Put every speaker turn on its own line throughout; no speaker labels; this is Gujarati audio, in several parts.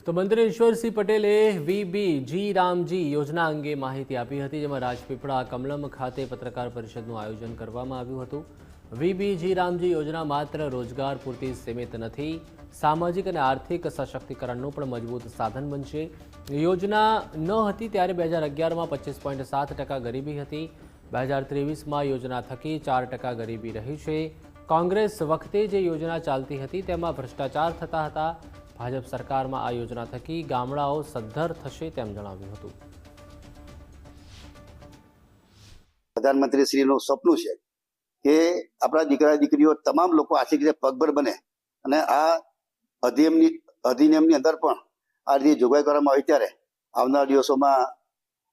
તો મંત્રી ઈશ્વરસિંહ પટેલે વીબીજી રામજી યોજના અંગે માહિતી આપી હતી, જેમાં રાજપીપળા કમલમ ખાતે પત્રકાર પરિષદનું આયોજન કરવામાં આવ્યું હતું। વીબીજી રામજી યોજના માત્ર રોજગાર પૂરતી સીમિત નથી, સામાજિક અને આર્થિક સશક્તિકરણનું પણ મજબૂત સાધન બનશે। યોજના ન હતી ત્યારે 2011માં 25.7% ગરીબી હતી। 2023માં યોજના થકી 4% ગરીબી રહી છે। કોંગ્રેસ વખતે જે યોજના ચાલતી હતી તેમાં ભ્રષ્ટાચાર થતા હતા। ભાજપ સરકારમાં આ યોજના થકી ગામડાઓ સદ્ધર થશે તેમ જણાવ્યું હતું।
પ્રધાનમંત્રી શ્રીનું સપનું છે કે આપણા દીકરા દીકરીઓ તમામ લોકો આર્થિક રીતે પગભર બને અને આ અધિનિયમની અંદર પણ આ રીતે જોગવાઈ કરવામાં આવી ત્યારે આવનારા દિવસોમાં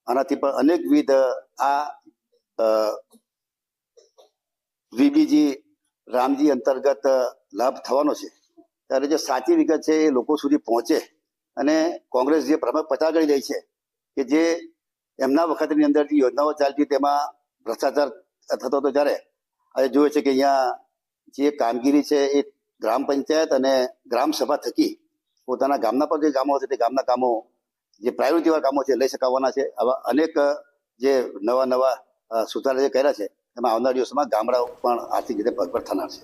આનાથી પણ અનેકવિધ આ વીબીજી રામજી અંતર્ગત લાભ થવાનો છે। ત્યારે જે સાચી વિગત છે એ લોકો સુધી પહોંચે અને કોંગ્રેસ જે ભ્રમ પચાવી રહી છે કે જે એમના વખતની અંદર જે યોજનાઓ ચાલતી તેમાં ભ્રષ્ટાચાર થતો હતો, ત્યારે આજે જોયું છે કે અહીંયા જે કામગીરી છે એ ગ્રામ પંચાયત અને ગ્રામ સભા થકી પોતાના ગામના પર જે કામો છે તે ગામના કામો જે પ્રાયોરિટીવાળા કામો છે લઈ શકાવાના છે। આવા અનેક જે નવા સુધારા જે કર્યા છે એમાં આવનારા દિવસોમાં ગામડાઓ પણ આર્થિક રીતે પગભર થનાર છે।